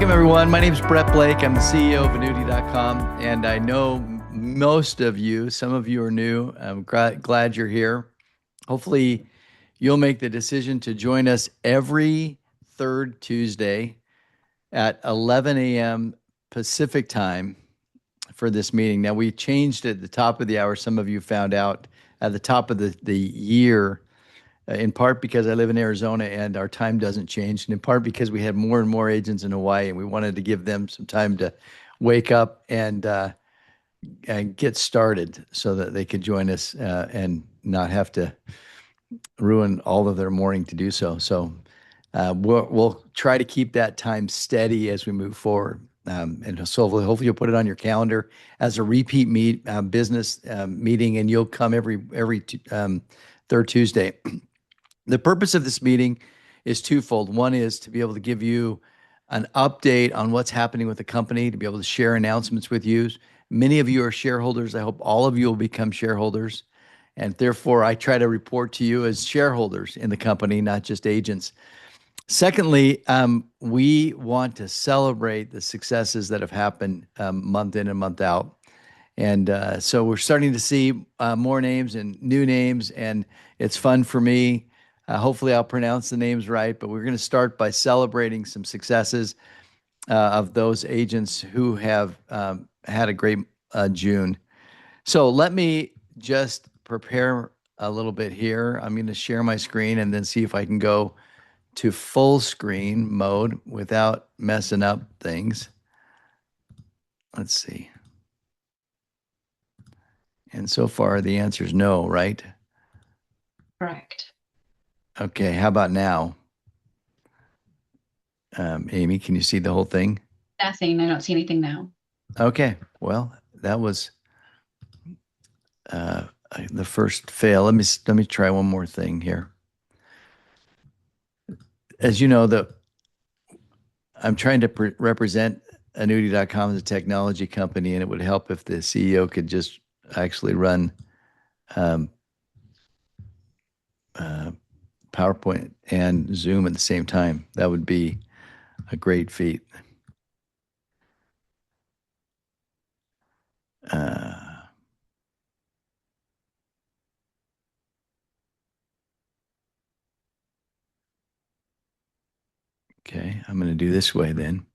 Welcome, everyone. My name is Brett Blake. I'm the CEO of Annuity.com, and I know most of you, some of you are new. I'm glad you're here. Hopefully, you'll make the decision to join us every third Tuesday at 11 a.m. Pacific time for this meeting. Now, we changed at the top of the hour. Some of you found out at the top of the year, in part because I live in Arizona and our time doesn't change, and in part because we had more and more agents in Hawaii, and we wanted to give them some time to wake up and get started so that they could join us and not have to ruin all of their morning to do so. So we'll try to keep that time steady as we move forward. And so hopefully you'll put it on your calendar as a repeat business meeting, and you'll come every third Tuesday. The purpose of this meeting is twofold. One is to be able to give you an update on what's happening with the company, to be able to share announcements with you. Many of you are shareholders. I hope all of you will become shareholders. And therefore, I try to report to you as shareholders in the company, not just agents. Secondly, we want to celebrate the successes that have happened month in and month out. And so we're starting to see more names and new names, and it's fun for me. Hopefully I'll pronounce the names right, but we're going to start by celebrating some successes of those agents who have had a great June. So let me just prepare a little bit here. I'm going to share my screen and then see if I can go to full screen mode without messing up things. Let's see. And so far the answer is no, right? Correct. Okay, how about now? Amy, can you see the whole thing? Nothing. I don't see anything now. Okay, well, that was the first fail. Let me try one more thing here. As you know, I'm trying to represent Annuity.com as a technology company, and it would help if the CEO could just actually run PowerPoint and Zoom at the same time. That would be a great feat. Okay, I'm going to do this way then.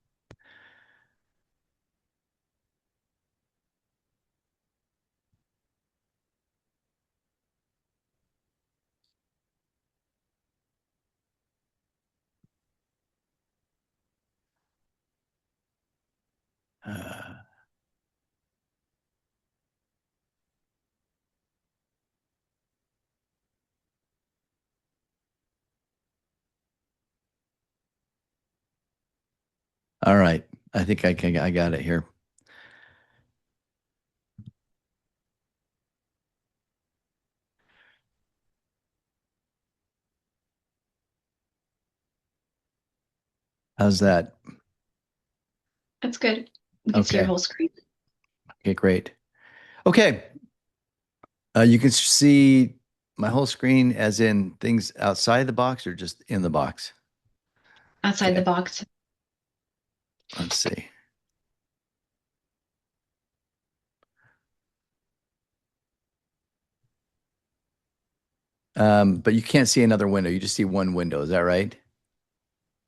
All right, I think I got it here. How's that? That's good. You can see your Okay. whole screen. Okay, great. Okay. You can see my whole screen as in things outside the box or just in the box? Outside the Okay, box. let's see. But you can't see another window. You just see one window. Is that right?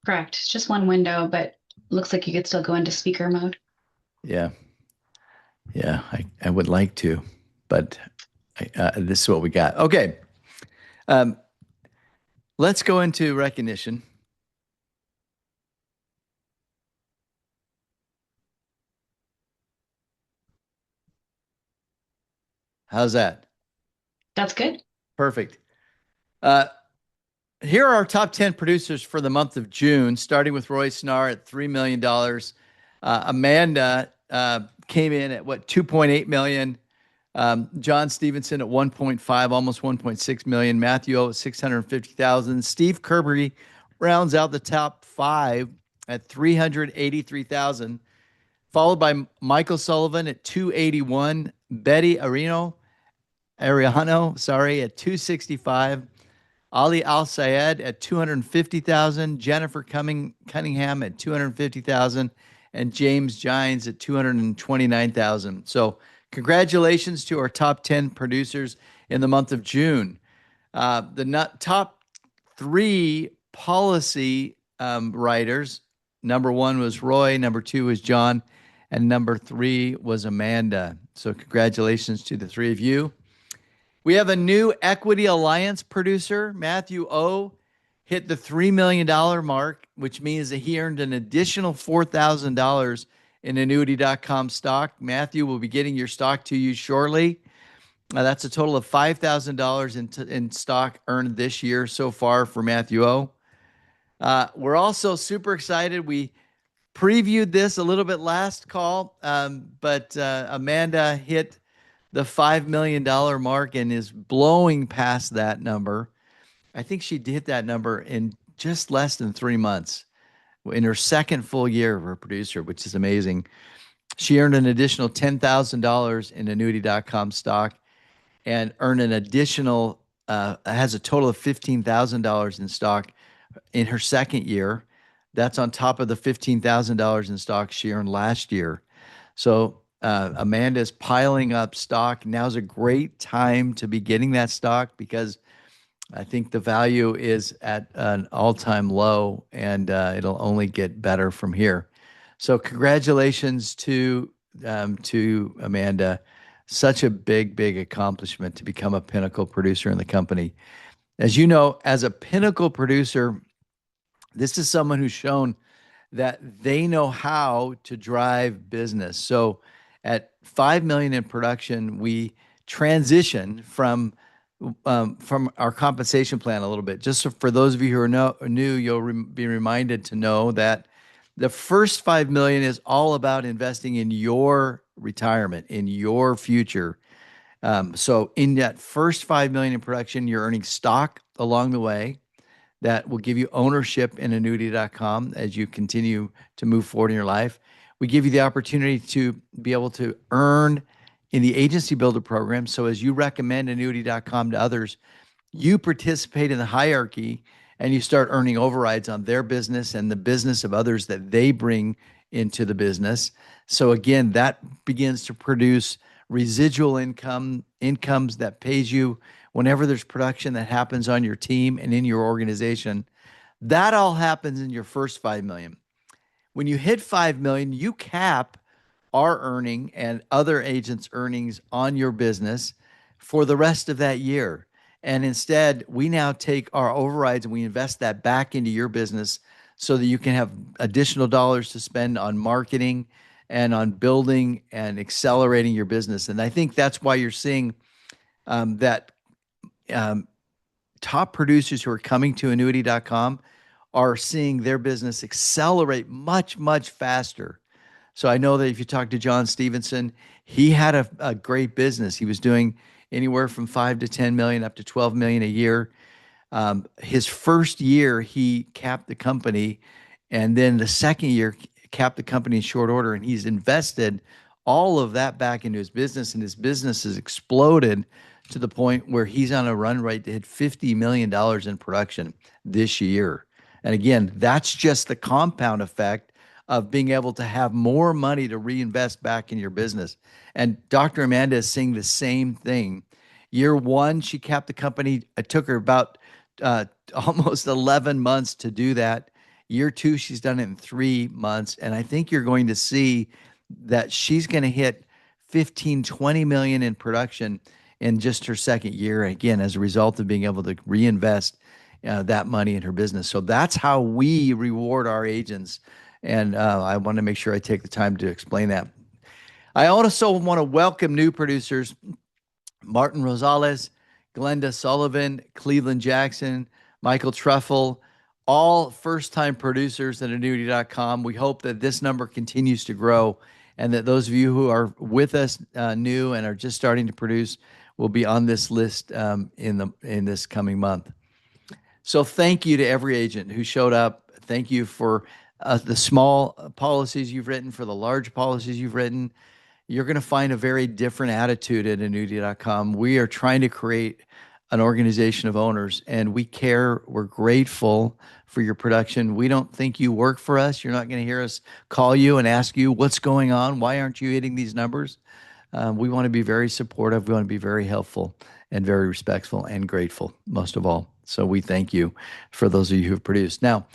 Correct. It's just one window, but looks like you could still go into speaker mode. Yeah. Yeah, I would like to, but this is what we got. Okay. Um, let's go into recognition. How's that? That's good. Perfect. Uh, Here are our top 10 producers for the month of June, starting with Roy Snar at $3 million. Amanda came in at what, 2.8 million. John Stevenson at 1.5, almost 1.6 million. Matthew O at 650,000. Steve Kirby rounds out the top five at 383,000, followed by Michael Sullivan at 281. Betty Ariano, sorry, at 265. Ali Al Sayed at 250,000, Jennifer Cunningham at 250,000, and James Gines at 229,000. So, congratulations to our top 10 producers in the month of June. Top three policy writers. Number one was Roy, number two was John, and number three was Amanda. So, congratulations to the three of you. We have a new Equity Alliance producer, Matthew O. Hit the $3 million mark, which means that he earned an additional $4,000 in Annuity.com stock. Matthew will be getting your stock to you shortly. That's a total of $5,000 in stock earned this year so far for Matthew O. We're also super excited. We previewed this a little bit last call, but Amanda hit the $5 million mark and is blowing past that number. I think she hit that number in just less than 3 months in her second full year of her producer, which is amazing. She earned an additional $10,000 in Annuity.com stock and earned an additional, has a total of $15,000 in stock in her second year. That's on top of the $15,000 in stock she earned last year. So Amanda's piling up stock. Now's a great time to be getting that stock because I think the value is at an all-time low, and it'll only get better from here. So congratulations to Amanda. Such a big accomplishment to become a pinnacle producer in the company. As you know, as a pinnacle producer, this is someone who's shown that they know how to drive business. So at 5 million in production, we transitioned from our compensation plan a little bit. Just so for those of you who are new, you'll be reminded to know that the first 5 million is all about investing in your retirement, in your future. So in that first 5 million in production, you're earning stock along the way that will give you ownership in Annuity.com as you continue to move forward in your life. We give you the opportunity to be able to earn in the Agency Builder program. So as you recommend Annuity.com to others, you participate in the hierarchy and you start earning overrides on their business and the business of others that they bring into the business. So again, that begins to produce residual incomes that pays you whenever there's production that happens on your team and in your organization. That all happens in your first 5 million. When you hit 5 million, you cap our earning and other agents' earnings on your business for the rest of that year. And instead, we now take our overrides and we invest that back into your business so that you can have additional dollars to spend on marketing and on building and accelerating your business. And I think that's why you're seeing that top producers who are coming to Annuity.com are seeing their business accelerate much faster. So I know that if you talk to John Stevenson, he had a great business. He was doing anywhere from 5 to 10 million up to 12 million a year. His first year, he capped the company, and then the second year, capped the company in short order, and he's invested all of that back into his business, and his business has exploded to the point where he's on a run rate to hit $50 million in production this year. And again, that's just the compound effect of being able to have more money to reinvest back in your business. And Dr. Amanda is seeing the same thing. Year one, she capped the company. It took her about almost 11 months to do that. Year two, she's done it in 3 months. And I think you're going to see that she's going to hit 15, 20 million in production in just her second year, again, as a result of being able to reinvest that money in her business. So that's how we reward our agents. And I want to make sure I take the time to explain that. I also want to welcome new producers, Martin Rosales, Glenda Sullivan, Cleveland Jackson, Michael Truffle, all first-time producers at Annuity.com. We hope that this number continues to grow and that those of you who are with us new and are just starting to produce will be on this list in this coming month. So thank you to every agent who showed up. Thank you for the small policies you've written, for the large policies you've written. You're going to find a very different attitude at Annuity.com. We are trying to create an organization of owners, and we care. We're grateful for your production. We don't think you work for us. You're not going to hear us call you and ask you what's going on. Why aren't you hitting these numbers? We want to be very supportive. We want to be very helpful and very respectful and grateful, most of all. So we thank you for those of you who've produced. Now,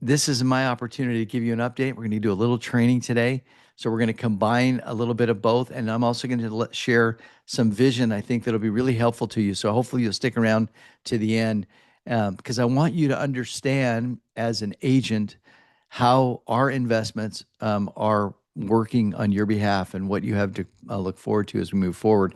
this is my opportunity to give you an update. We're going to do a little training today. So we're going to combine a little bit of both. And I'm also going to share some vision I think that'll be really helpful to you. So hopefully you'll stick around to the end because I want you to understand as an agent how our investments are working on your behalf and what you have to look forward to as we move forward.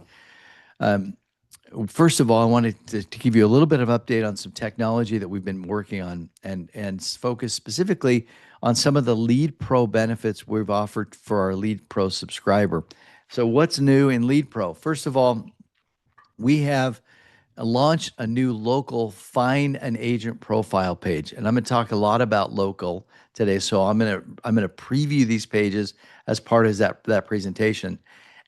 First of all, I wanted to give you a little bit of update on some technology that we've been working on and focus specifically on some of the Lead Pro benefits we've offered for our Lead Pro subscriber. So what's new in Lead Pro? First of all, we have launched a new local Find an Agent profile page, and I'm going to talk a lot about local today. So I'm going to preview these pages as part of that presentation.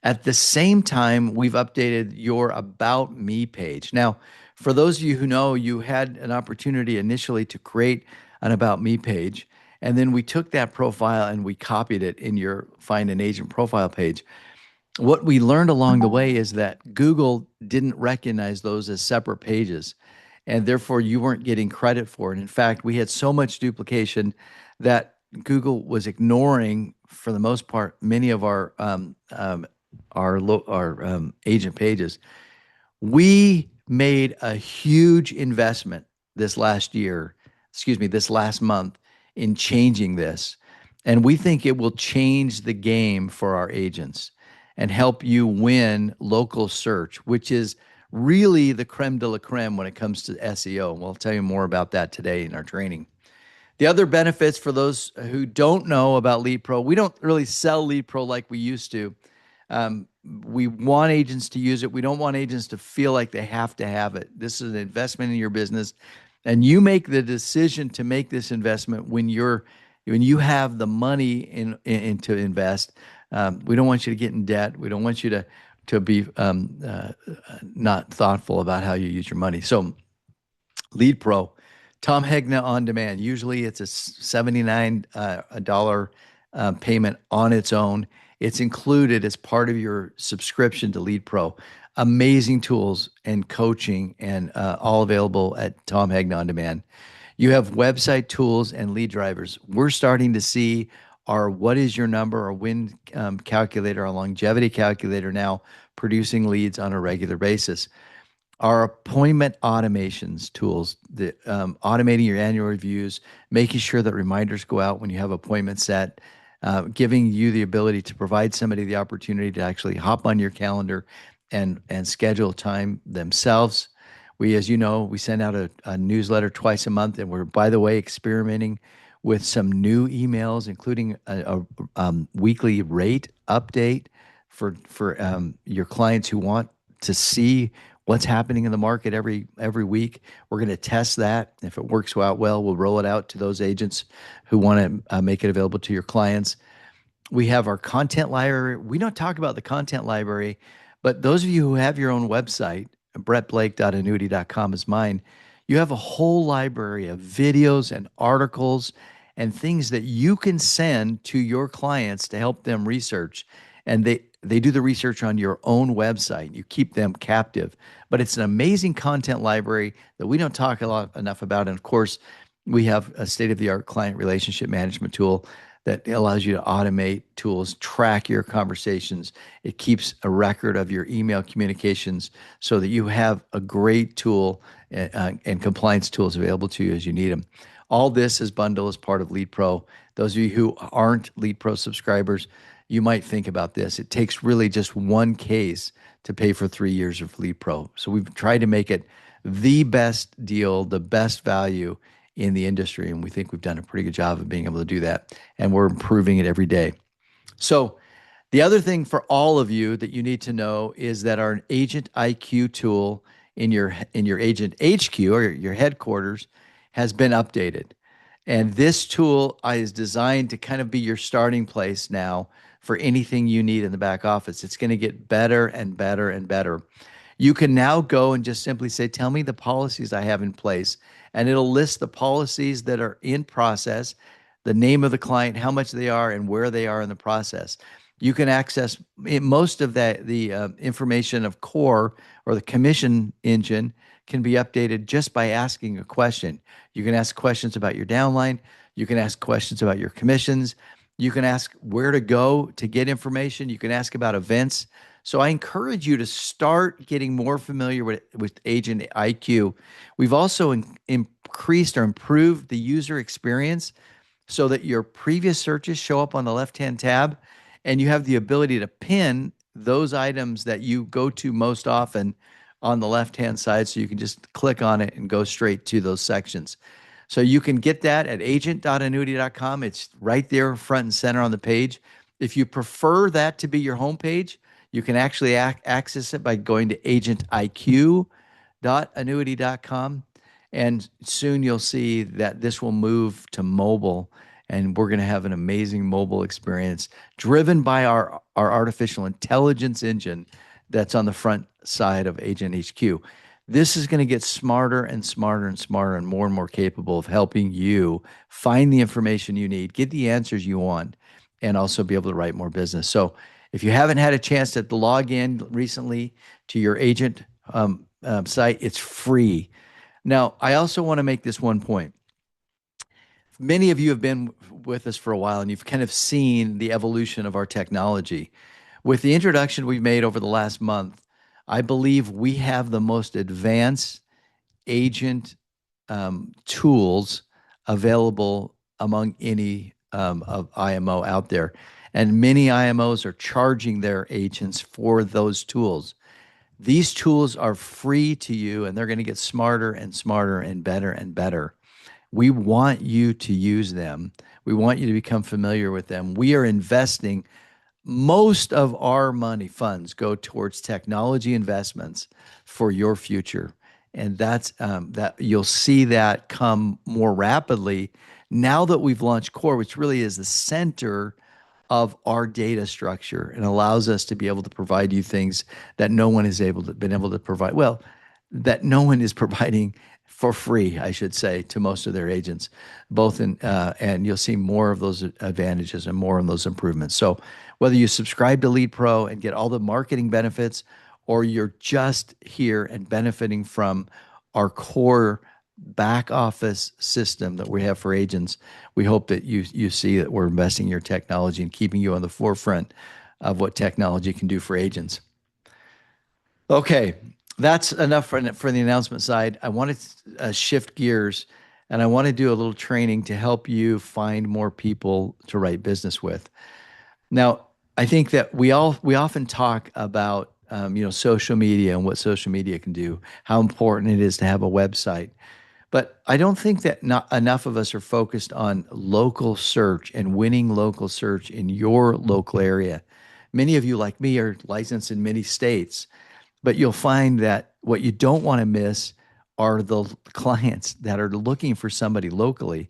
At the same time, we've updated your About Me page. Now, for those of you who know, you had an opportunity initially to create an About Me page, and then we took that profile and we copied it in your Find an Agent profile page. What we learned along the way is that Google didn't recognize those as separate pages, and therefore you weren't getting credit for it. In fact, we had so much duplication that Google was ignoring, for the most part, many of our agent pages. We made a huge investment this last month in changing this. And we think it will change the game for our agents and help you win local search, which is really the creme de la creme when it comes to SEO. We'll tell you more about that today in our training. The other benefits for those who don't know about Lead Pro, we don't really sell Lead Pro like we used to. We want agents to use it. We don't want agents to feel like they have to have it. This is an investment in your business, and you make the decision to make this investment when you have the money in to invest. We don't want you to get in debt. We don't want you to be not thoughtful about how you use your money. So, Lead Pro, Tom Hegna on demand. Usually, it's a $79 payment on its own. It's included as part of your subscription to Lead Pro. Amazing tools and coaching, and all available at Tom Hegna on demand. You have website tools and lead drivers. We're starting to see our What Is Your Number, our win calculator, our longevity calculator now producing leads on a regular basis. Our appointment automations tools, automating your annual reviews, making sure that reminders go out when you have appointments set, giving you the ability to provide somebody the opportunity to actually hop on your calendar and schedule time themselves. We, as you know, we send out a newsletter twice a month, and we're, by the way, experimenting with some new emails, including a weekly rate update for your clients who want to see what's happening in the market every week. We're going to test that. If it works out well, we'll roll it out to those agents who want to make it available to your clients. We have our content library. We don't talk about the content library, but those of you who have your own website, brettblake.annuity.com is mine. You have a whole library of videos and articles and things that you can send to your clients to help them research. And they do the research on your own website. You keep them captive. But it's an amazing content library that we don't talk enough about. And of course, we have a state-of-the-art client relationship management tool that allows you to automate tools, track your conversations. It keeps a record of your email communications so that you have a great tool and compliance tools available to you as you need them. All this is bundled as part of Lead Pro. Those of you who aren't Lead Pro subscribers, you might think about this. It takes really just one case to pay for 3 years of Lead Pro. So we've tried to make it the best deal, the best value in the industry, and we think we've done a pretty good job of being able to do that, and we're improving it every day. So the other thing for all of you that you need to know is that our Agent IQ tool in your Agent HQ or your headquarters has been updated. And this tool is designed to kind of be your starting place now for anything you need in the back office. It's going to get better and better and better. You can now go and just simply say, tell me the policies I have in place, and it'll list the policies that are in process, the name of the client, how much they are, and where they are in the process. You can access most of that, the information of core or the commission engine can be updated just by asking a question. You can ask questions about your downline. You can ask questions about your commissions. You can ask where to go to get information. You can ask about events. So I encourage you to start getting more familiar with Agent IQ. We've also increased or improved the user experience so that your previous searches show up on the left-hand tab, and you have the ability to pin those items that you go to most often on the left-hand side, so you can just click on it and go straight to those sections. So you can get that at agent.annuity.com. It's right there front and center on the page. If you prefer that to be your homepage, you can actually access it by going to agentiq.annuity.com. And soon you'll see that this will move to mobile, and we're going to have an amazing mobile experience driven by our artificial intelligence engine that's on the front side of Agent HQ. This is going to get smarter and smarter and smarter and more capable of helping you find the information you need, get the answers you want, and also be able to write more business. So if you haven't had a chance to log in recently to your agent site, it's free. Now, I also want to make this one point. Many of you have been with us for a while, and you've kind of seen the evolution of our technology. With the introduction we've made over the last month, I believe we have the most advanced agent tools available among any of IMO out there. And many IMOs are charging their agents for those tools. These tools are free to you, and they're going to get smarter and smarter and better. We want you to use them. We want you to become familiar with them. We are investing most of our money funds go towards technology investments for your future. And that's that you'll see that come more rapidly now that we've launched Core, which really is the center of our data structure and allows us to be able to provide you things that no one has been able to provide. Well, that no one is providing for free, I should say, to most of their agents, both in, and you'll see more of those advantages and more of those improvements. So whether you subscribe to Lead Pro and get all the marketing benefits, or you're just here and benefiting from our core back office system that we have for agents, we hope that you see that we're investing in your technology and keeping you on the forefront of what technology can do for agents. Okay, that's enough for the announcement side. I want to shift gears, and I want to do a little training to help you find more people to write business with. Now, I think that we often talk about social media and what social media can do, how important it is to have a website. But I don't think that not enough of us are focused on local search and winning local search in your local area. Many of you, like me, are licensed in many states, but you'll find that what you don't want to miss are the clients that are looking for somebody locally.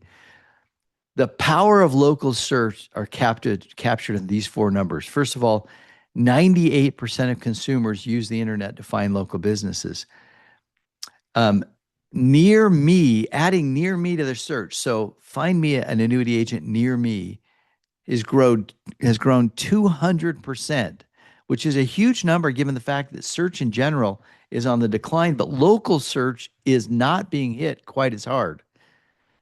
The power of local search are captured in these four numbers. First of all, 98% of consumers use the internet to find local businesses. Near me, adding near me to their search. So find me an annuity agent near me has grown 200%, which is a huge number given the fact that search in general is on the decline, but local search is not being hit quite as hard.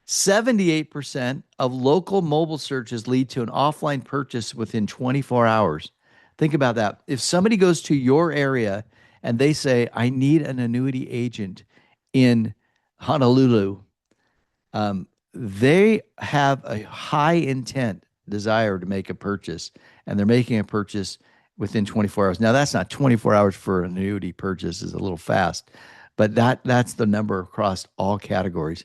78% of local mobile searches lead to an offline purchase within 24 hours. Think about that. If somebody goes to your area and they say, I need an annuity agent in Honolulu, they have a high intent desire to make a purchase, and they're making a purchase within 24 hours. Now, that's not 24 hours for an annuity purchase, is a little fast, but that's the number across all categories.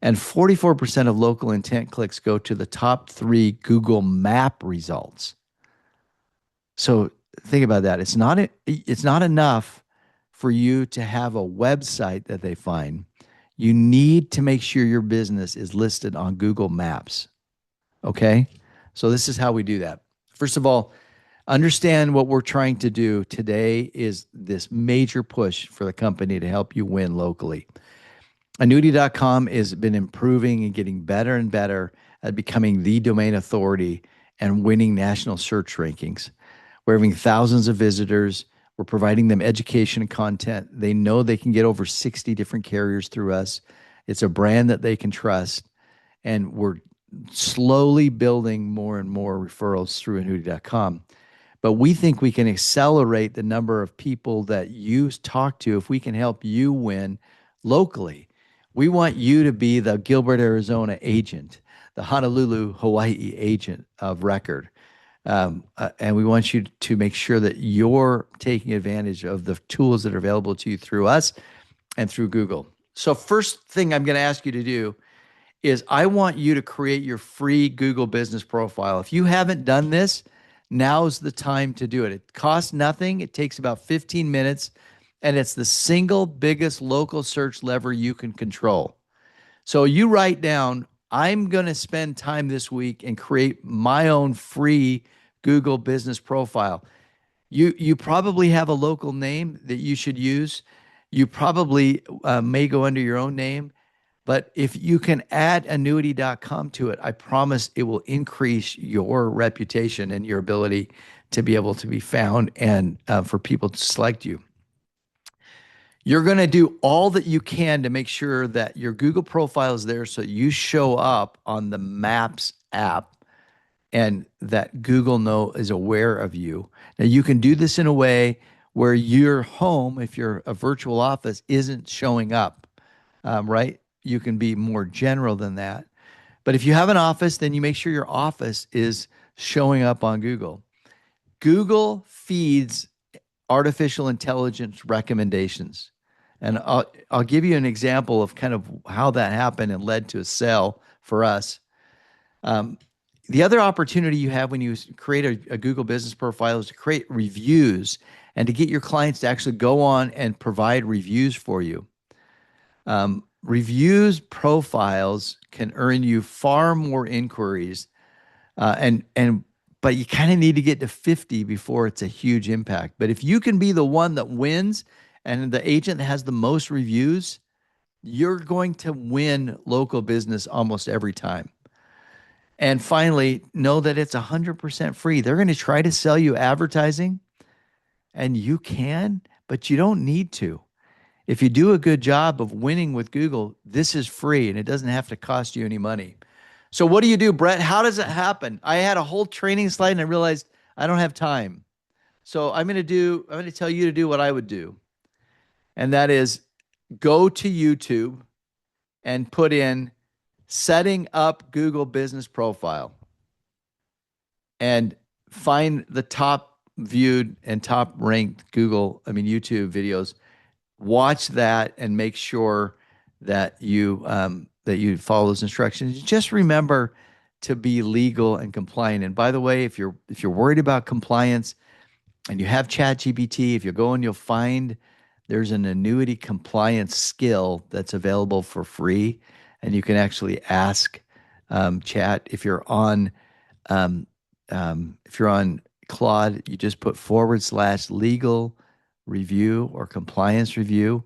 And 44% of local intent clicks go to the top 3 Google Map results. So think about that. It's not enough for you to have a website that they find. You need to make sure your business is listed on Google Maps. Okay? So this is how we do that. First of all, Understand what we're trying to do today is this major push for the company to help you win locally. Annuity.com has been improving and getting better and better at becoming the domain authority and winning national search rankings. We're having thousands of visitors. We're providing them education and content. They know they can get over 60 different carriers through us. It's a brand that they can trust. And we're slowly building more and more referrals through Annuity.com. But we think we can accelerate the number of people that you talk to if we can help you win locally. We want you to be the Gilbert, Arizona agent, the Honolulu, Hawaii agent of record. And we want you to make sure that you're taking advantage of the tools that are available to you through us and through Google. So first thing I'm going to ask you to do is I want you to create your free Google business profile. If you haven't done this, now's the time to do it. It costs nothing. It takes about 15 minutes, and it's the single biggest local search lever you can control. So you write down, I'm going to spend time this week and create my own free Google business profile. You probably have a local name that you should use. You probably may go under your own name. But if you can add annuity.com to it, I promise it will increase your reputation and your ability to be able to be found and for people to select you. You're going to do all that you can to make sure that your Google profile is there so you show up on the Maps app and that Google is aware of you. Now, you can do this in a way where your home, if you're a virtual office, isn't showing up, right? You can be more general than that. But if you have an office, then you make sure your office is showing up on Google. Google feeds artificial intelligence recommendations. And I'll give you an example of kind of how that happened and led to a sale for us. The other opportunity you have when you create a Google business profile is to create reviews and to get your clients to actually go on and provide reviews for you. Reviews profiles can earn you far more inquiries, but you kind of need to get to 50 before it's a huge impact. But if you can be the one that wins and the agent that has the most reviews, you're going to win local business almost every time. And finally, know that it's 100% free. They're going to try to sell you advertising, and you can, but you don't need to. If you do a good job of winning with Google, this is free and it doesn't have to cost you any money. So what do you do, Brett? How does it happen? I had a whole training slide and I realized I don't have time. So I'm going to tell you to do what I would do. And that is go to YouTube and put in setting up Google business profile and find the top viewed and top ranked YouTube videos. Watch that and make sure that you follow those instructions. Just remember to be legal and compliant. And by the way, if you're worried about compliance and you have ChatGPT, if you go and you'll find there's an annuity compliance skill that's available for free, and you can actually ask Chat. If you're on Claude, you just put /legal review or compliance review,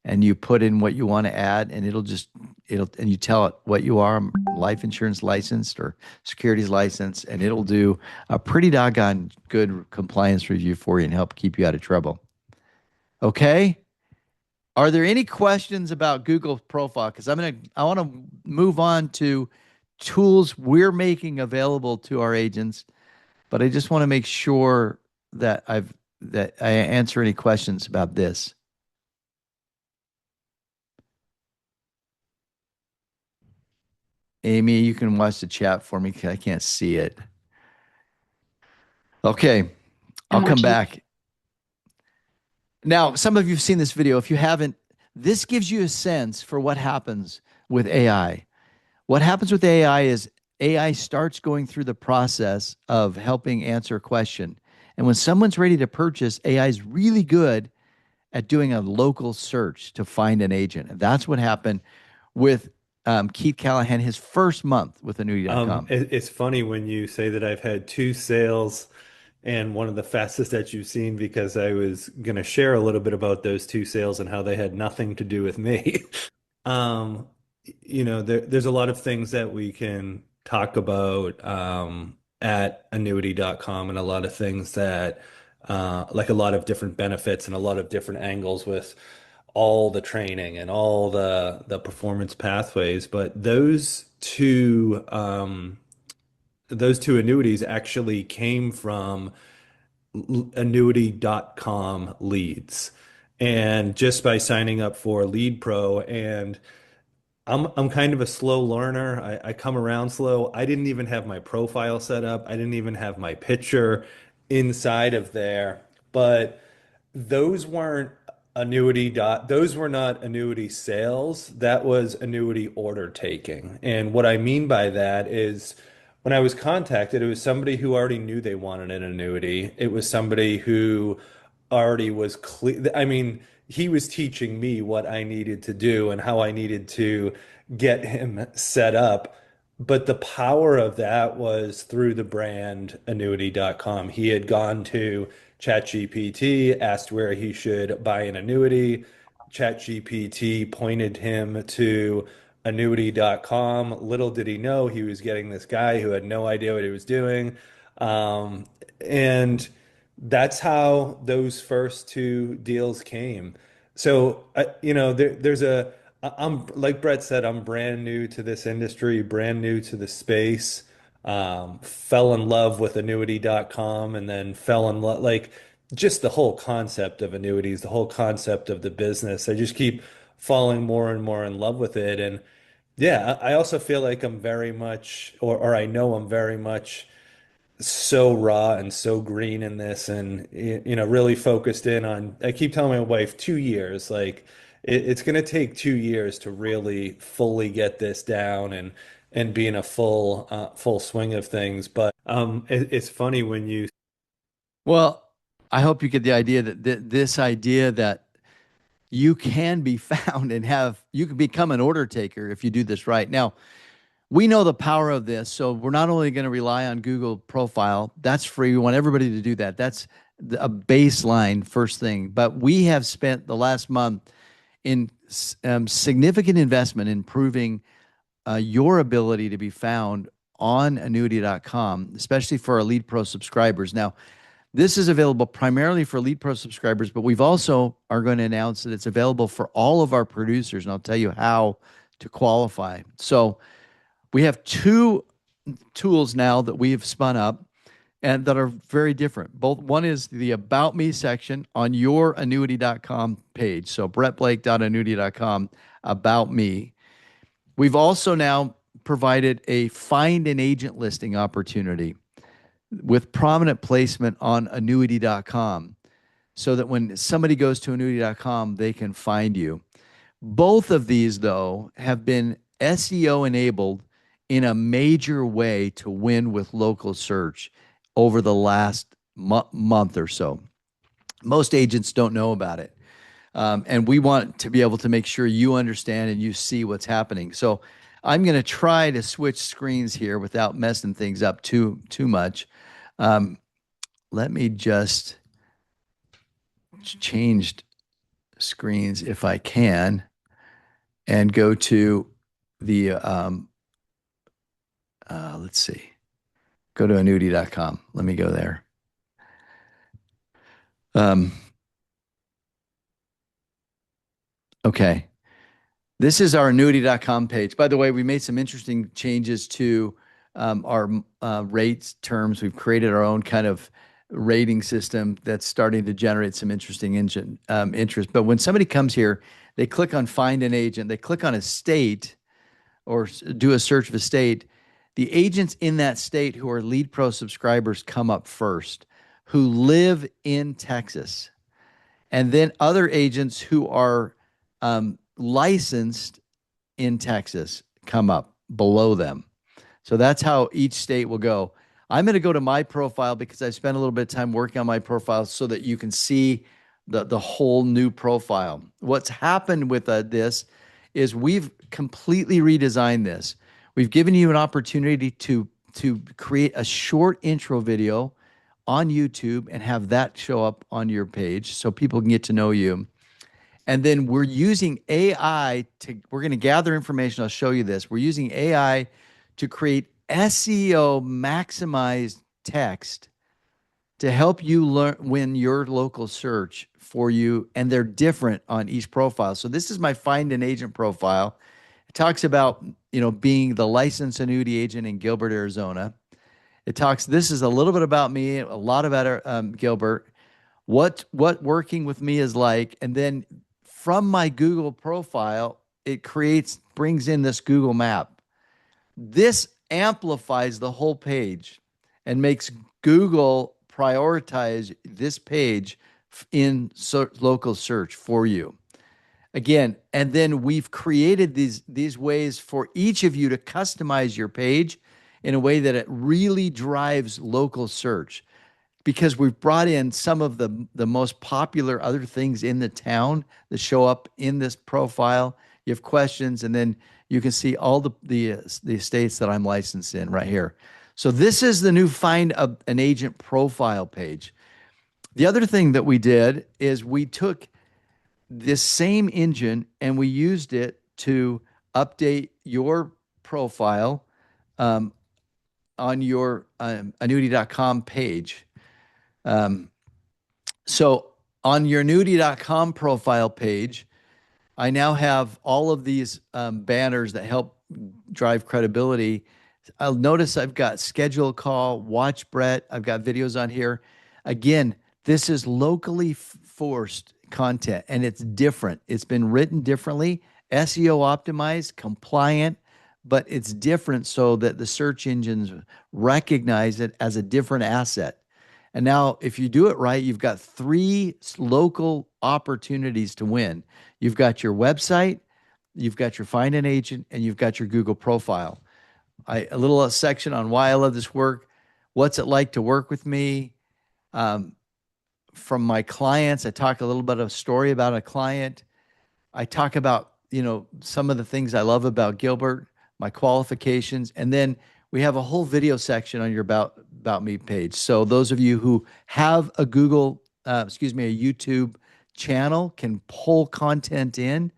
and you put in what you want to add, and and you tell it what you are, life insurance licensed or securities licensed, and it'll do a pretty doggone good compliance review for you and help keep you out of trouble. Okay? Are there any questions about Google profile? Because I want to move on to tools we're making available to our agents, but I just want to make sure that I answer any questions about this. Amy, you can watch the chat for me because I can't see it. Okay, I'll come back. Now, some of you have seen this video. If you haven't, this gives you a sense for what happens with AI. What happens with AI is AI starts going through the process of helping answer a question. And when someone's ready to purchase, AI is really good at doing a local search to find an agent. And that's what happened with Keith Callahan, his first month with Annuity.com. It's funny when you say that I've had 2 sales and one of the fastest that you've seen because I was going to share a little bit about those two sales and how they had nothing to do with me. Um, there's a lot of things that we can talk about at annuity.com and a lot of things that like a lot of different benefits and a lot of different angles with all the training and all the performance pathways. But those two annuities actually came from annuity.com leads. And just by signing up for Lead Pro, and I'm kind of a slow learner. I come around slow. I didn't even have my profile set up. I didn't even have my picture inside of there. But those were not annuity sales. That was annuity order taking. And what I mean by that is when I was contacted, it was somebody who already knew they wanted an annuity. It was somebody who already was clear. I mean, he was teaching me what I needed to do and how I needed to get him set up. But the power of that was through the brand annuity.com. He had gone to ChatGPT, asked where he should buy an annuity. ChatGPT pointed him to annuity.com. Little did he know he was getting this guy who had no idea what he was doing. And that's how those first two deals came. So, I'm like Brett said, I'm brand new to this industry, brand new to the space. Fell in love with annuity.com and then fell in love, like just the whole concept of annuities, the whole concept of the business. I just keep falling more and more in love with it. And yeah, I also feel like I'm very much, or I know I'm very much so raw and so green in this and really focused in on I keep telling my wife 2 years like it's going to take 2 years to really fully get this down and be in a full swing of things but it's funny when you Well, I hope you get the idea that this idea that you can be found and you can become an order taker if you do this right. Now, we know the power of this, so we're not only going to rely on Google profile. That's free. We want everybody to do that. That's a baseline first thing. But we have spent the last month in significant investment in improving your ability to be found on annuity.com, especially for our Lead Pro subscribers. Now, this is available primarily for Lead Pro subscribers, but we've also are going to announce that it's available for all of our producers, and I'll tell you how to qualify. So we have two tools now that we have spun up and that are very different. Both one is the About Me section on your annuity.com page. So brettblake.annuity.com About Me. We've also now provided a find an agent listing opportunity with prominent placement on annuity.com so that when somebody goes to annuity.com, they can find you. Both of these, though, have been SEO enabled in a major way to win with local search over the last month or so. Most agents don't know about it. And we want to be able to make sure you understand and you see what's happening. So I'm going to try to switch screens here without messing things up too much. Let me just change screens if I can and go to the, let's see, go to annuity.com. Let me go there. Okay. This is our annuity.com page. By the way, we made some interesting changes to our rates terms. We've created our own kind of rating system that's starting to generate some interesting interest. But when somebody comes here, they click on find an agent, they click on a state or do a search of a state. The agents in that state who are Lead Pro subscribers come up first, who live in Texas. And then other agents who are licensed in Texas come up below them. So that's how each state will go. I'm going to go to my profile because I spent a little bit of time working on my profile so that you can see the whole new profile. What's happened with this is we've completely redesigned this. We've given you an opportunity to create a short intro video on YouTube and have that show up on your page so people can get to know you. And then we're using AI we're going to gather information. I'll show you this. We're using AI to create SEO maximized text to help you win your local search for you. And they're different on each profile. So this is my Find an Agent profile. It talks about, being the licensed annuity agent in Gilbert, Arizona. This is a little bit about me, a lot about Gilbert, what working with me is like. And then from my Google profile, it brings in this Google map. This amplifies the whole page and makes Google prioritize this page in local search for you. Again, and then we've created these ways for each of you to customize your page in a way that it really drives local search, because we've brought in some of the most popular other things in the town that show up in this profile. You have questions, and then you can see all the states that I'm licensed in right here. So this is the new Find an Agent profile page. The other thing that we did is we took this same engine and we used it to update your profile on your annuity.com page. So on your annuity.com profile page, I now have all of these banners that help drive credibility. I'll notice I've got schedule a call, watch Brett. I've got videos on here. Again, this is locally forced content and it's different. It's been written differently, SEO optimized, compliant, but it's different so that the search engines recognize it as a different asset. And now if you do it right, you've got 3 local opportunities to win. You've got your website, you've got your Find an Agent, and you've got your Google profile. A little section on why I love this work. What's it like to work with me? From my clients, I talk a little bit of a story about a client. I talk about, some of the things I love about Gilbert, my qualifications, and then we have a whole video section on your about me page. So those of you who have a a YouTube channel can pull content in,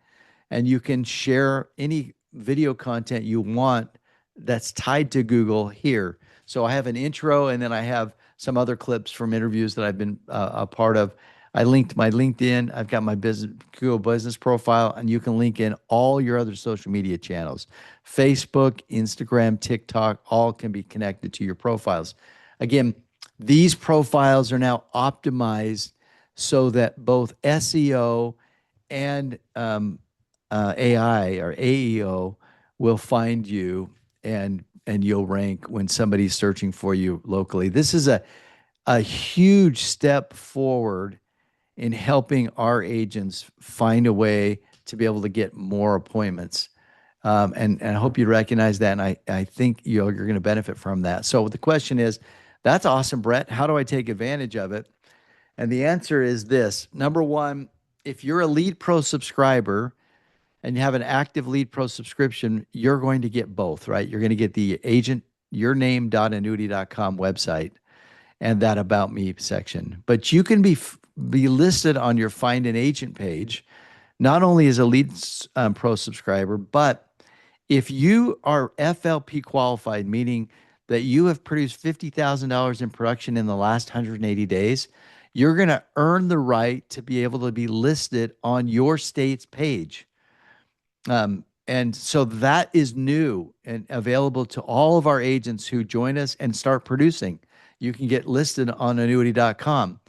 and you can share any video content you want that's tied to Google here. So I have an intro, and then I have some other clips from interviews that I've been a part of. I linked my LinkedIn. I've got my Google business profile, and you can link in all your other social media channels. Facebook, Instagram, TikTok, all can be connected to your profiles. Again, these profiles are now optimized so that both SEO and AI or AEO will find you and you'll rank when somebody's searching for you locally. This is a huge step forward in helping our agents find a way to be able to get more appointments. And I hope you recognize that. And I think you're going to benefit from that. So the question is, that's awesome, Brett. How do I take advantage of it? And the answer is this. Number one, if you're a Lead Pro subscriber and you have an active Lead Pro subscription, you're going to get both, right? You're going to get the agent, yourname.annuity.com website and that About Me section. But you can be listed on your Find an Agent page, not only as a Lead Pro subscriber, but if you are FLP qualified, meaning that you have produced $50,000 in production in the last 180 days, you're going to earn the right to be able to be listed on your state's page. And so that is new and available to all of our agents who join us and start producing. You can get listed on annuity.com.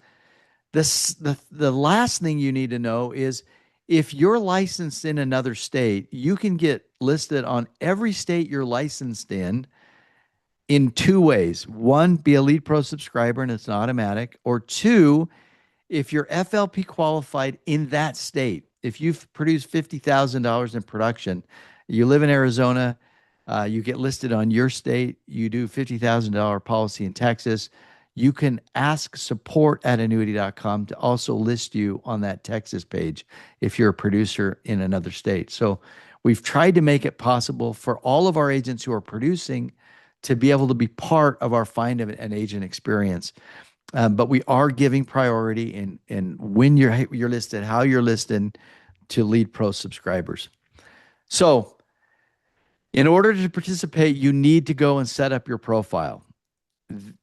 The last thing you need to know is if you're licensed in another state, you can get listed on every state you're licensed in 2 ways. One, be a Lead Pro subscriber and it's an automatic. Or 2, if you're FLP qualified in that state, if you've produced $50,000 in production, you live in Arizona, you get listed on your state, you do $50,000 policy in Texas, you can ask support at annuity.com to also list you on that Texas page if you're a producer in another state. So we've tried to make it possible for all of our agents who are producing to be able to be part of our Find an Agent experience. But we are giving priority in when you're listed, how you're listed to Lead Pro subscribers. So in order to participate, you need to go and set up your profile.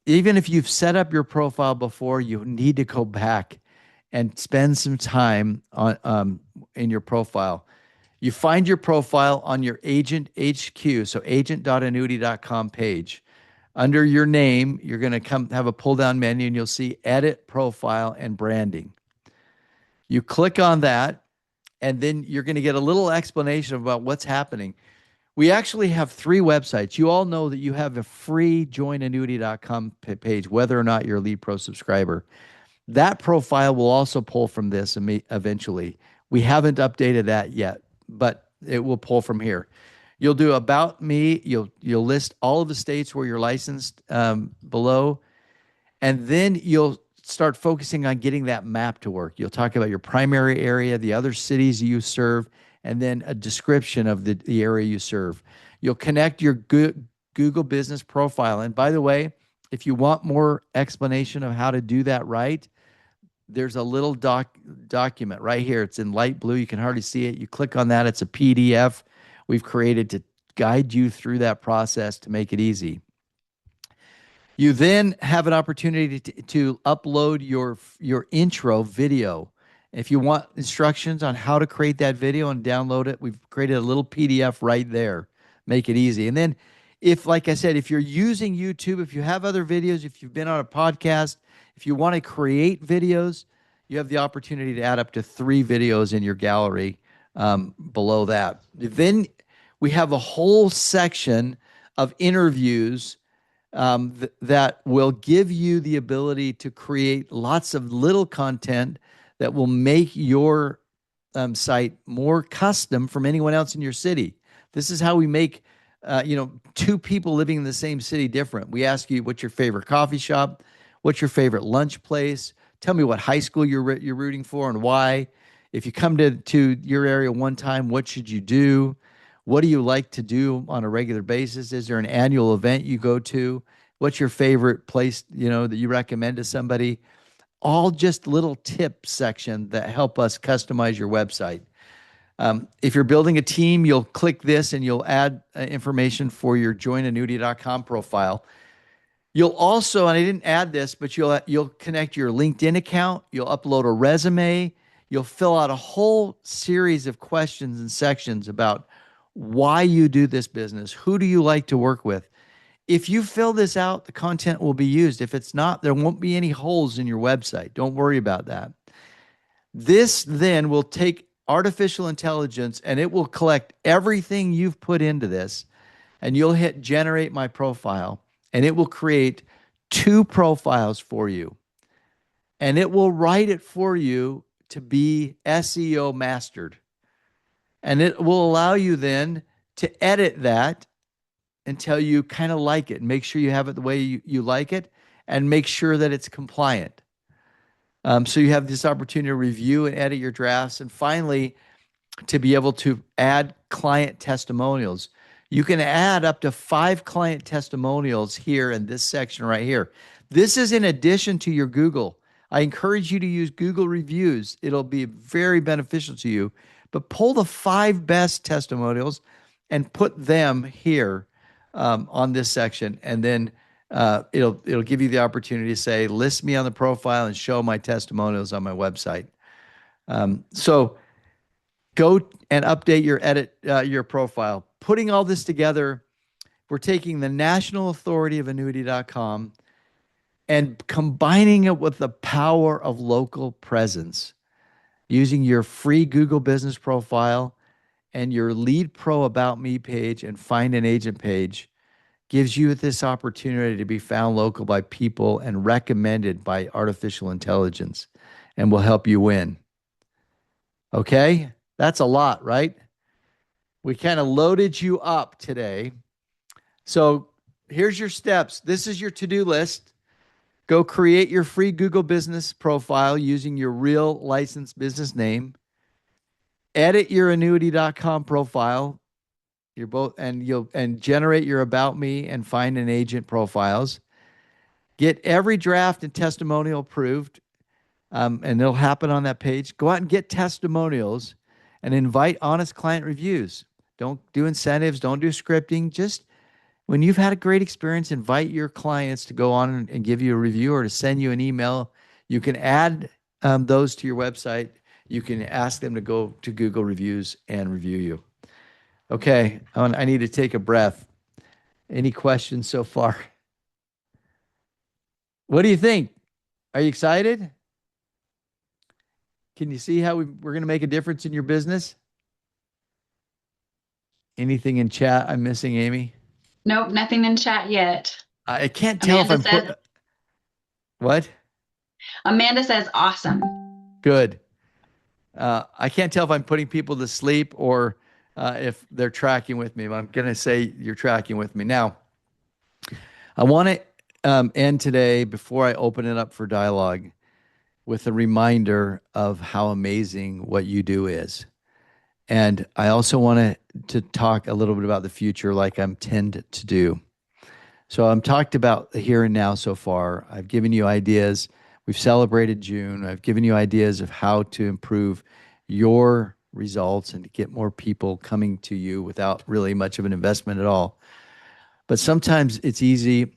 Even if you've set up your profile before, you need to go back and spend some time on in your profile. You find your profile on your Agent HQ, so agent.annuity.com page. Under your name, you're going to come have a pull down menu and you'll see Edit Profile and Branding. You click on that, and then you're going to get a little explanation about what's happening. We actually have 3 websites. You all know that you have a free joinannuity.com page, whether or not you're a Lead Pro subscriber. That profile will also pull from this eventually. We haven't updated that yet, but it will pull from here. You'll do About Me. You'll list all of the states where you're licensed below, and then you'll start focusing on getting that map to work. You'll talk about your primary area, the other cities you serve, and then a description of the area you serve. You'll connect your Google Business Profile. And by the way, if you want more explanation of how to do that right, there's a little document right here. It's in light blue. You can hardly see it. You click on that. It's a PDF we've created to guide you through that process to make it easy. You then have an opportunity to upload your intro video. If you want instructions on how to create that video and download it, we've created a little PDF right there. Make it easy. And then like I said, if you're using YouTube, if you have other videos, if you've been on a podcast, if you want to create videos, you have the opportunity to add up to 3 videos in your gallery below that. Then we have a whole section of interviews that will give you the ability to create lots of little content that will make your site more custom from anyone else in your city. This is how we make 2 people living in the same city different. We ask you, what's your favorite coffee shop? What's your favorite lunch place? Tell me what high school you're rooting for and why. If you come to your area one time, what should you do? What do you like to do on a regular basis? Is there an annual event you go to? What's your favorite place, that you recommend to somebody? All just little tip section that help us customize your website. If you're building a team, you'll click this and you'll add information for your joinannuity.com profile. You'll also, and I didn't add this, but you'll connect your LinkedIn account. You'll upload a resume. You'll fill out a whole series of questions and sections about why you do this business. Who do you like to work with? If you fill this out, the content will be used. If it's not, there won't be any holes in your website. Don't worry about that. This then will take artificial intelligence and it will collect everything you've put into this, and you'll hit Generate My Profile, and it will create 2 profiles for you. And it will write it for you to be SEO mastered. And it will allow you then to edit that until you kind of like it, and make sure you have it the way you like it, and make sure that it's compliant. So you have this opportunity to review and edit your drafts. And finally, to be able to add client testimonials. You can add up to 5 client testimonials here in this section right here. This is in addition to your Google. I encourage you to use Google reviews. It'll be very beneficial to you. But pull the 5 best testimonials and put them here on this section, and then it'll give you the opportunity to say, list me on the profile and show my testimonials on my website. So go and update your profile. Putting all this together, we're taking the national authority of annuity.com and combining it with the power of local presence, using your free Google Business Profile and your Lead Pro About Me page and Find an Agent page. Gives you this opportunity to be found local by people and recommended by artificial intelligence, and will help you win. Okay? That's a lot, right? We kind of loaded you up today. So here's your steps. This is your to-do list. Go create your free Google Business Profile using your real licensed business name. Edit your annuity.com profile. And generate your About Me and Find an Agent profiles. Get every draft and testimonial approved, and it'll happen on that page. Go out and get testimonials and invite honest client reviews. Don't do incentives, don't do scripting. Just when you've had a great experience, invite your clients to go on and give you a review or to send you an email. You can add those to your website. You can ask them to go to Google Reviews and review you. Okay, I need to take a breath. Any questions so far? What do you think? Are you excited? Can you see how we're going to make a difference in your business? Anything in chat I'm missing, Amy? Nope, nothing in chat yet. I can't tell if Amanda I'm says, what? Amanda says, awesome. Good. I can't tell if I'm putting people to sleep or if they're tracking with me. But I'm going to say you're tracking with me. Now, I want to end today before I open it up for dialogue with a reminder of how amazing what you do is. And I also want to talk a little bit about the future like I'm tend to do. So I'm talked about the here and now so far. I've given you ideas. We've celebrated June. I've given you ideas of how to improve your results and to get more people coming to you without really much of an investment at all. But sometimes it's easy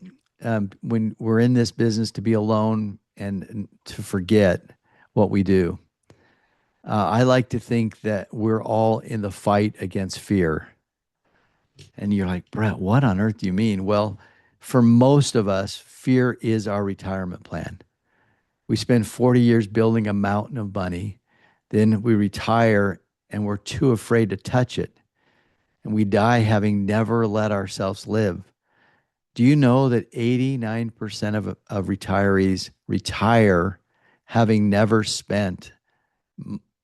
when we're in this business to be alone and to forget what we do. I like to think that we're all in the fight against fear. And you're like, Brett, what on earth do you mean? Well, for most of us, fear is our retirement plan. We spend 40 years building a mountain of money. Then we retire and we're too afraid to touch it. And we die having never let ourselves live. Do you know that 89% of retirees retire having never spent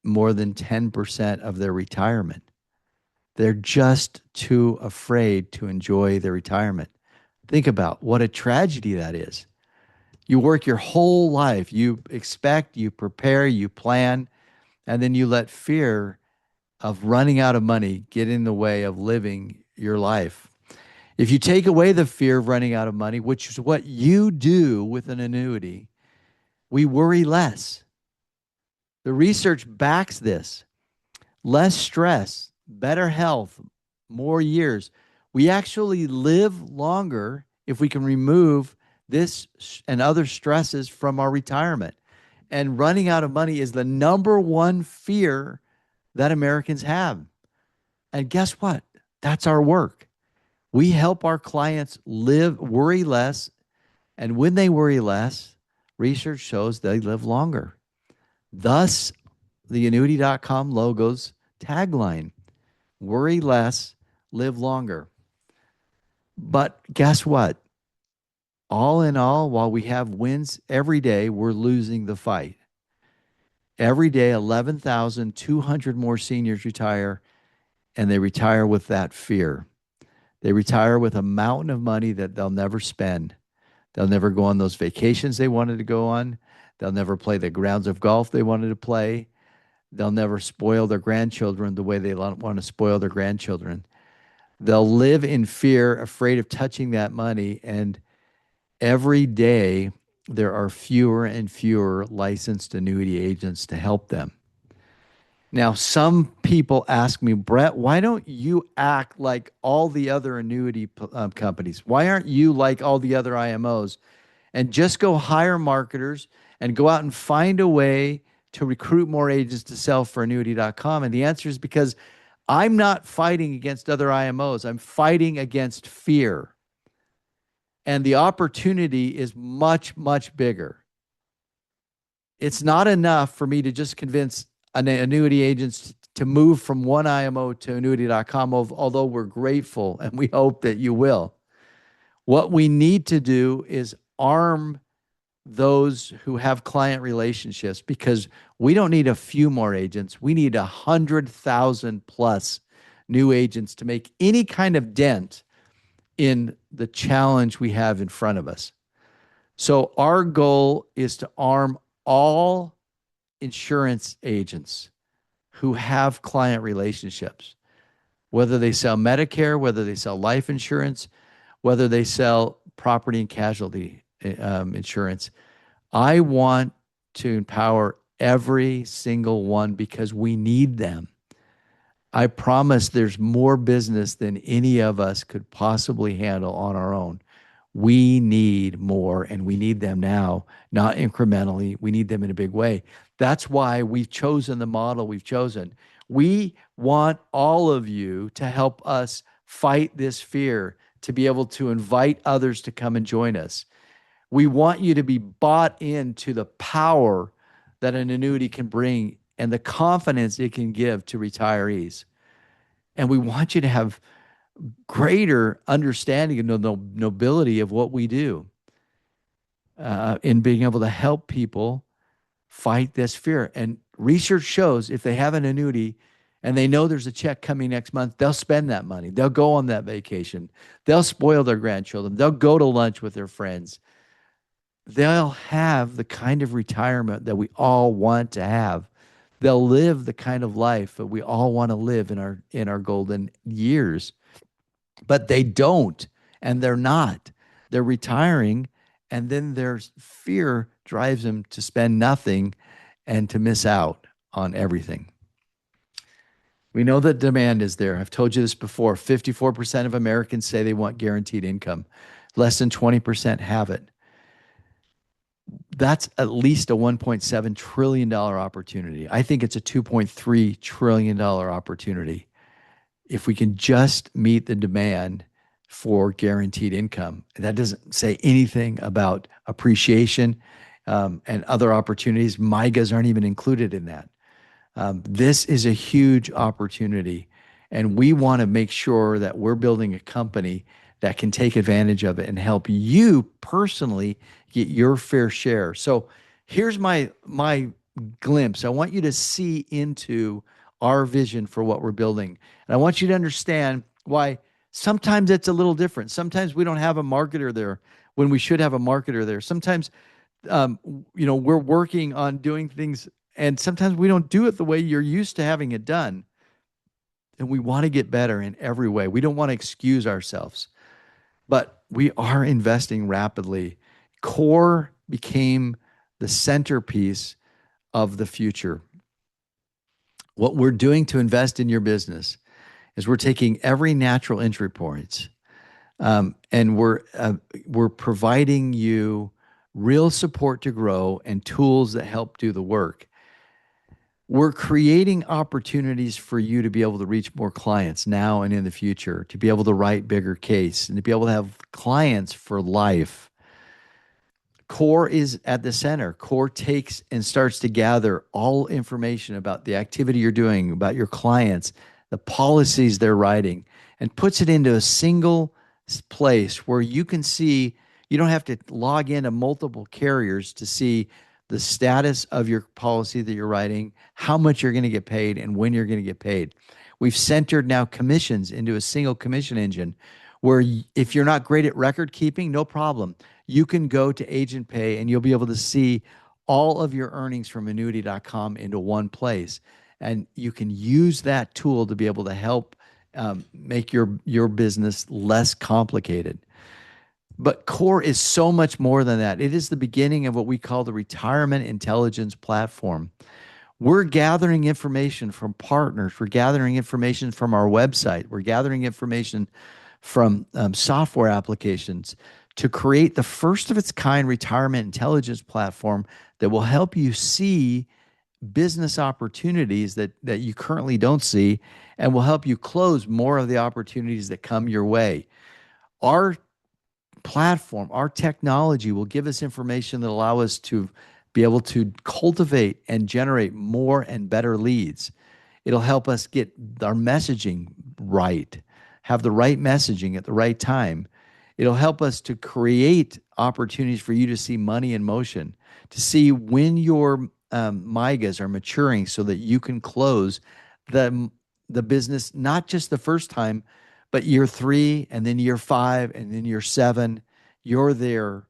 more than 10% of their retirement? They're just too afraid to enjoy their retirement. Think about what a tragedy that is. You work your whole life, you expect, you prepare, you plan, and then you let fear of running out of money get in the way of living your life. If you take away the fear of running out of money, which is what you do with an annuity, we worry less. The research backs this. Less stress, better health, more years. We actually live longer if we can remove this and other stresses from our retirement. And running out of money is the number one fear that Americans have. And guess what? That's our work. We help our clients worry less. And when they worry less, research shows they live longer. Thus, the annuity.com logo's tagline, worry less, live longer. But guess what? All in all, while we have wins every day, we're losing the fight. Every day, 11,200 more seniors retire, and they retire with that fear. They retire with a mountain of money that they'll never spend. They'll never go on those vacations they wanted to go on. They'll never play the grounds of golf they wanted to play. They'll never spoil their grandchildren the way they want to spoil their grandchildren. They'll live in fear, afraid of touching that money, and every day there are fewer and fewer licensed annuity agents to help them. Now, some people ask me, Brett, why don't you act like all the other annuity companies? Why aren't you like all the other IMOs and just go hire marketers and go out and find a way to recruit more agents to sell for annuity.com? And the answer is because I'm not fighting against other IMOs. I'm fighting against fear. And the opportunity is much, much bigger. It's not enough for me to just convince annuity agents to move from one IMO to annuity.com, although we're grateful and we hope that you will. What we need to do is arm those who have client relationships, because we don't need a few more agents. We need 100,000 plus new agents to make any kind of dent in the challenge we have in front of us. So our goal is to arm all insurance agents who have client relationships, whether they sell Medicare, whether they sell life insurance, whether they sell property and casualty insurance. I want to empower every single one because we need them. I promise there's more business than any of us could possibly handle on our own. We need more and we need them now, not incrementally. We need them in a big way. That's why we've chosen the model we've chosen. We want all of you to help us fight this fear, to be able to invite others to come and join us. We want you to be bought into the power that an annuity can bring and the confidence it can give to retirees. And we want you to have greater understanding and nobility of what we do in being able to help people fight this fear. And research shows if they have an annuity and they know there's a check coming next month, they'll spend that money. They'll go on that vacation. They'll spoil their grandchildren. They'll go to lunch with their friends. They'll have the kind of retirement that we all want to have. They'll live the kind of life that we all want to live in our golden years. But they don't, and they're not. They're retiring, and then their fear drives them to spend nothing and to miss out on everything. We know that demand is there. I've told you this before. 54% of Americans say they want guaranteed income. Less than 20% have it. That's at least a $1.7 trillion opportunity. I think it's a $2.3 trillion opportunity if we can just meet the demand for guaranteed income. That doesn't say anything about appreciation and other opportunities. MIGAs aren't even included in that. This is a huge opportunity, and we want to make sure that we're building a company that can take advantage of it and help you personally get your fair share. So here's my glimpse. I want you to see into our vision for what we're building. And I want you to understand why sometimes it's a little different. Sometimes we don't have a marketer there when we should have a marketer there. Sometimes, we're working on doing things and sometimes we don't do it the way you're used to having it done. And we want to get better in every way. We don't want to excuse ourselves, but we are investing rapidly. Core became the centerpiece of the future. What we're doing to invest in your business is we're taking every natural entry point, and we're providing you real support to grow and tools that help do the work. We're creating opportunities for you to be able to reach more clients now and in the future, to be able to write bigger case and to be able to have clients for life. Core is at the center. Core takes and starts to gather all information about the activity you're doing, about your clients, the policies they're writing, and puts it into a single place where you can see. You don't have to log into multiple carriers to see the status of your policy that you're writing, how much you're going to get paid, and when you're going to get paid. We've centered now commissions into a single commission engine where if you're not great at record keeping, no problem. You can go to Agent Pay and you'll be able to see all of your earnings from annuity.com into one place. And you can use that tool to be able to help make your business less complicated. But Core is so much more than that. It is the beginning of what we call the Retirement Intelligence Platform. We're gathering information from partners. We're gathering information from our website. We're gathering information from software applications to create the first of its kind retirement intelligence platform that will help you see business opportunities that you currently don't see and will help you close more of the opportunities that come your way. Our platform, our technology will give us information that allow us to be able to cultivate and generate more and better leads. It'll help us get our messaging right, have the right messaging at the right time. It'll help us to create opportunities for you to see money in motion, to see when your MIGAs are maturing so that you can close the business, not just the first time, but year 3 and then year 5 and then year 7, you're there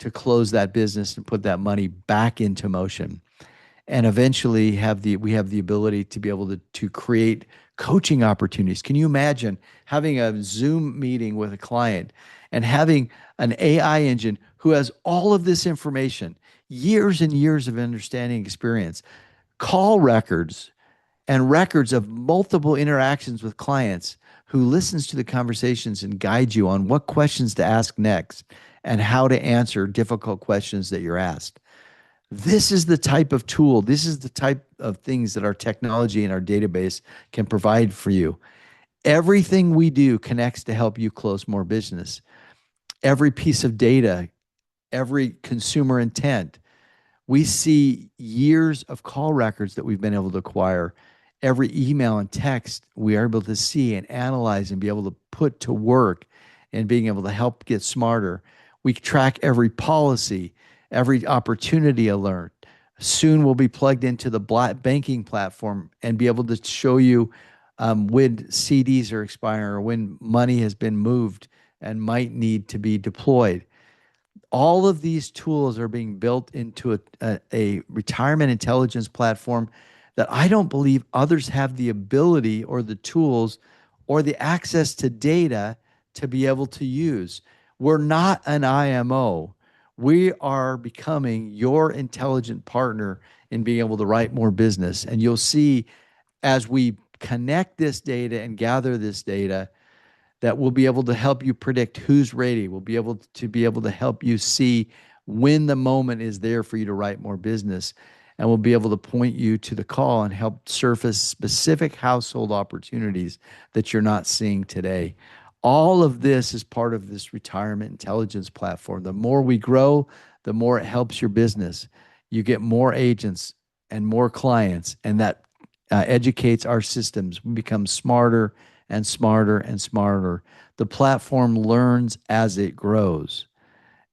to close that business and put that money back into motion. And eventually we have the ability to be able to create coaching opportunities. Can you imagine having a Zoom meeting with a client and having an AI engine who has all of this information, years and years of understanding experience, call records, and records of multiple interactions with clients, who listens to the conversations and guides you on what questions to ask next and how to answer difficult questions that you're asked. This is the type of tool, this is the type of things that our technology and our database can provide for you. Everything we do connects to help you close more business. Every piece of data, every consumer intent. We see years of call records that we've been able to acquire. Every email and text we are able to see and analyze and be able to put to work and being able to help get smarter. We track every policy, every opportunity alert. Soon we'll be plugged into the banking platform and be able to show you when CDs are expiring or when money has been moved and might need to be deployed. All of these tools are being built into a retirement intelligence platform that I don't believe others have the ability or the tools or the access to data to be able to use. We're not an IMO. We are becoming your intelligent partner in being able to write more business. And you'll see as we connect this data and gather this data, that we'll be able to help you predict who's ready. We'll be able to help you see when the moment is there for you to write more business. And we'll be able to point you to the call and help surface specific household opportunities that you're not seeing today. All of this is part of this retirement intelligence platform. The more we grow, the more it helps your business. You get more agents and more clients, and that educates our systems. We become smarter and smarter and smarter. The platform learns as it grows.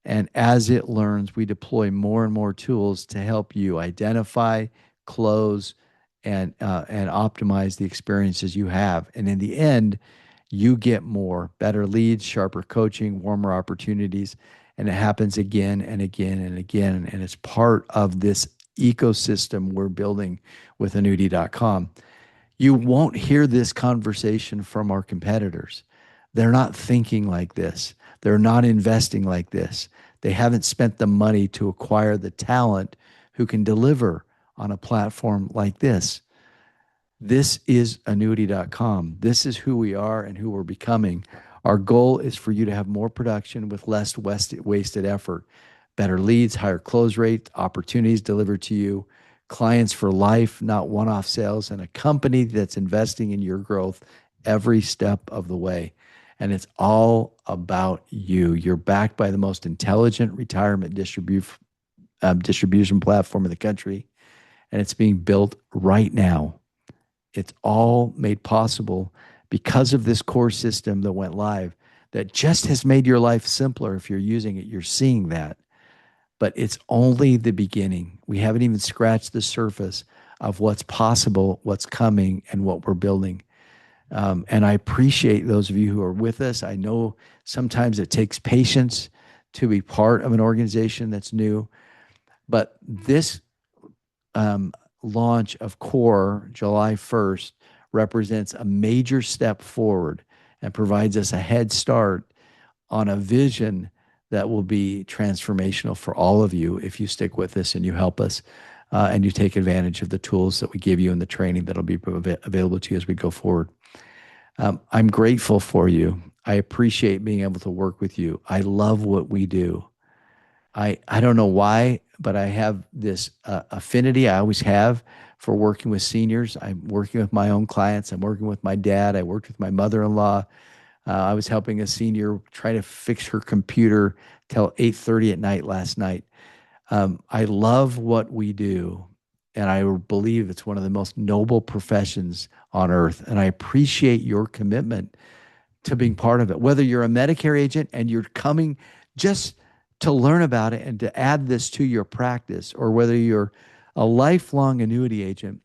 And as it learns, we deploy more and more tools to help you identify, close, and optimize the experiences you have. And in the end, you get more, better leads, sharper coaching, warmer opportunities. And it happens again and again and again. And it's part of this ecosystem we're building with annuity.com. You won't hear this conversation from our competitors. They're not thinking like this. They're not investing like this. They haven't spent the money to acquire the talent who can deliver on a platform like this. This is annuity.com. This is who we are and who we're becoming. Our goal is for you to have more production with less wasted effort, better leads, higher close rate, opportunities delivered to you, clients for life, not one-off sales, and a company that's investing in your growth every step of the way. And it's all about you. You're backed by the most intelligent retirement distribution platform in the country, and it's being built right now. It's all made possible because of this core system that went live that just has made your life simpler. If you're using it, you're seeing that. But it's only the beginning. We haven't even scratched the surface of what's possible, what's coming, and what we're building. And I appreciate those of you who are with us. I know sometimes it takes patience to be part of an organization that's new, but this launch of CORE July 1st represents a major step forward and provides us a head start on a vision that will be transformational for all of you if you stick with us and you help us and you take advantage of the tools that we give you and the training that'll be available to you as we go forward. I'm grateful for you. I appreciate being able to work with you. I love what we do. I don't know why, but I have this affinity I always have for working with seniors. I'm working with my own clients. I'm working with my dad. I worked with my mother-in-law. I was helping a senior try to fix her computer till 8:30 at night last night. I love what we do, and I believe it's one of the most noble professions on earth. And I appreciate your commitment to being part of it. Whether you're a Medicare agent and you're coming just to learn about it and to add this to your practice, or whether you're a lifelong annuity agent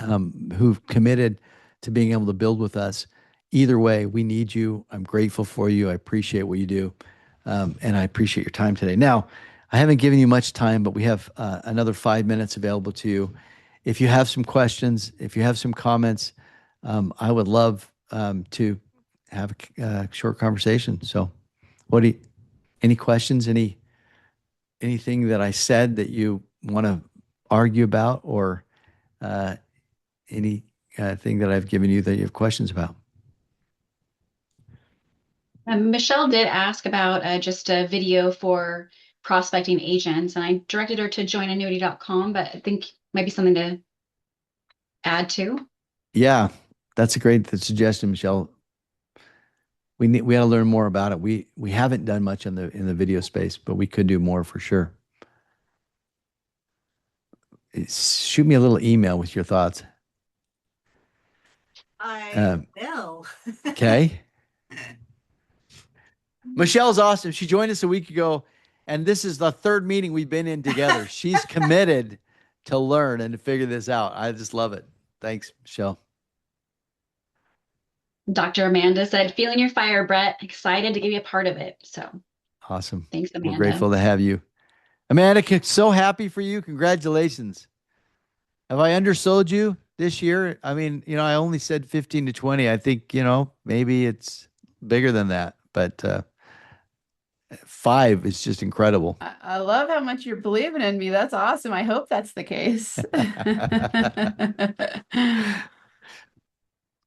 who've committed to being able to build with us. Either way, we need you. I'm grateful for you. I appreciate what you do. And I appreciate your time today. Now, I haven't given you much time, but we have another 5 minutes available to you. If you have some questions, if you have some comments, I would love to have a short conversation. So what do you, Any questions? Anything that I said that you want to argue about, or any thing that I've given you that you have questions about? Michelle did ask about just a video for prospecting agents, and I directed her to joinannuity.com, but I think might be something to add to. Yeah, that's a great suggestion, Michelle. We got to learn more about it. We haven't done much in the video space, but we could do more for sure. Shoot me a little email with your thoughts. I will. Okay. Michelle's awesome. She joined us a week ago, and this is the third meeting we've been in together. She's committed to learn and to figure this out. I just love it. Thanks, Michelle. Dr. Amanda said, feeling your fire, Brett. Excited to be a part of it. So Awesome. thanks, Amanda. We're grateful to have you. Amanda, so happy for you. Congratulations. Have I undersold you this year? I mean, I only said 15 to 20. I think, maybe it's bigger than that, but 5 is just incredible. I love how much you're believing in me. That's awesome. I hope that's the case.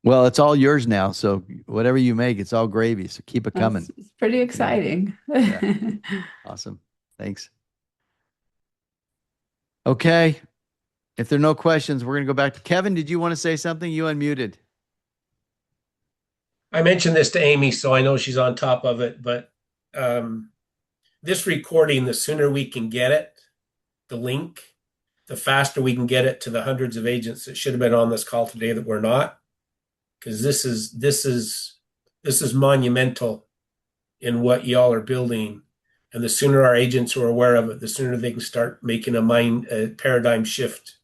Well, it's all yours now. So whatever you make, it's all gravy. So keep it coming. It's pretty exciting. Yeah. Awesome. Thanks. Okay. If there are no questions, we're going to go back to Kevin. Did you want to say something? You unmuted. I mentioned this to Amy, so I know she's on top of it, but this recording, the sooner we can get it, the link, the faster we can get it to the hundreds of agents that should have been on this call today that we're not, because this is monumental in what y'all are building, and the sooner our agents are aware of it, the sooner they can start making a paradigm shift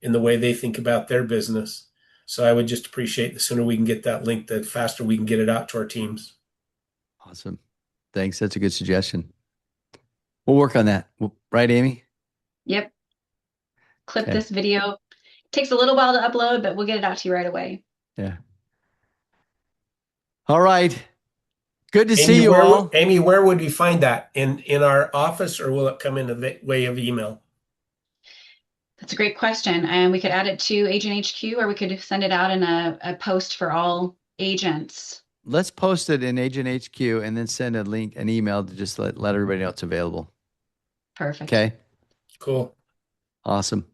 in the way they think about their business. So I would just appreciate the sooner we can get that link, the faster we can get it out to our teams. Awesome. Thanks. That's a good suggestion. We'll work on that. Right, Amy? Yep. Clip Okay. this video. Takes a little while to upload, but we'll get it out to you right away. Yeah. All right. Good to Amy, see you all. Amy, where would we find that? In our office, or will it come in the way of email? That's a great question. And we could add it to Agent HQ, or we could send it out in a post for all agents. Let's post it in Agent HQ and then send a link, an email to just let everybody know it's available. Perfect. Okay. Cool. Awesome.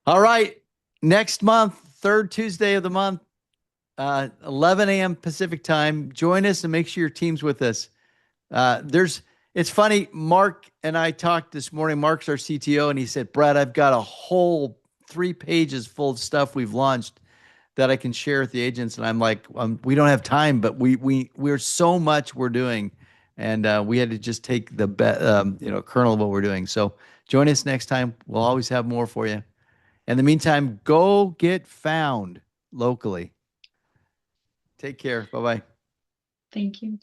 All right. Next month, third Tuesday of the month, 11 a.m. Pacific time. Join us and make sure your team's with us. It's funny. Mark and I talked this morning. Mark's our CTO, and he said, Brett, I've got a whole 3 pages full of stuff we've launched that I can share with the agents. And I'm like, we don't have time, but we're so much we're doing. And we had to just take the kernel of what we're doing. So join us next time. We'll always have more for you. In the meantime, go get found locally. Take care. Bye-bye. Thank you.